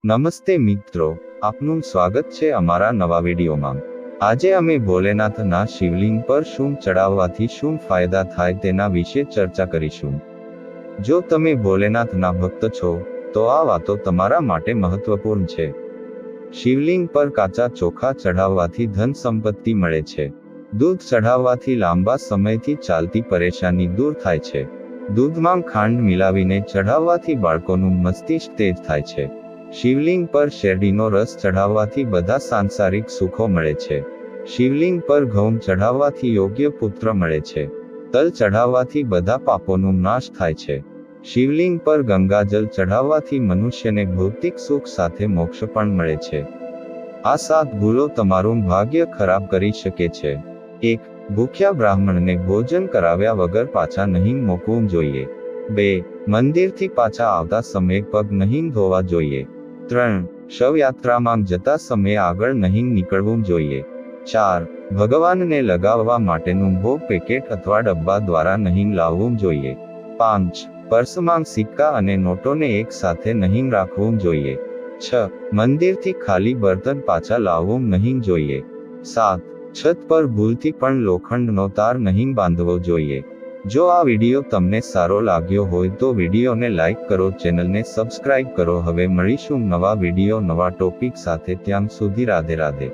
નમસ્તે મિત્રો, આપનું સ્વાગત છે અમારા નવા વિડીયોમાં। આજે અમે ભોલેનાથના શિવલિંગ પર શું ચડાવવાથી શું ફાયદા થાય તેના વિશે ચર્ચા કરીશું। જો તમે ભોલેનાથના ભક્ત છો તો આ વાતો તમારા માટે મહત્વપૂર્ણ છે। શિવલિંગ પર કાચા ચોખા ચઢાવવાથી ધન સંપત્તિ મળે છે। દૂધ ચઢાવવાથી લાંબા સમયથી ચાલતી પરેશાની દૂર થાય છે। દૂધમાં ખાંડ મિલાવીને ચઢાવવાથી બાળકોનું મસ્તિષ્ક તેજ થાય છે। શિવલિંગ પર શેરડીનો રસ ચઢાવવાથી બધા સાંસારિક સુખો મળે છે। શિવલિંગ પર ઘઉં ચઢાવવાથી યોગ્ય પુત્ર મળે છે। તલ ચઢાવવાથી બધા પાપોનો નાશ થાય છે। શિવલિંગ પર ગંગાજલ ચઢાવવાથી મનુષ્યને ભૌતિક સુખ સાથે મોક્ષ પણ મળે છે। આ 7 ભૂલો તમારું ભાગ્ય ખરાબ કરી શકે છે। 1. ભૂખ્યા બ્રાહ્મણને ભોજન કરાવ્યા વગર પાછા નહીં મોકવું જોઈએ। 2. મંદિરથી પાછા આવતા સમયે પગ નહીં ધોવા જોઈએ। 3. શવયાત્રામાં જતા સમયે આગળ નહીં નીકળવું જોઈએ। 4. ભગવાનને લગાવવા માટેનું ભોગ પેકેટ અથવા ડબ્બા દ્વારા નહીં લાવવું જોઈએ। 5. પર્સમાં સિક્કા અને નોટોને એક સાથે નહીં રાખવું જોઈએ। 6. મંદિરથી ખાલી બર્તન પાછા લાવવું નહીં જોઈએ। 7. છત પર ભૂલથી પણ લોખંડનો તાર નહીં બાંધવો જોઈએ। જો આ વિડીયો તમને સારો લાગ્યો હોય તો વિડીયોને લાઈક કરો, ચેનલને સબસ્ક્રાઇબ કરો। હવે મળીશું નવા વિડીયો નવા ટોપિક સાથે, ત્યાં સુધી રાધે રાધે।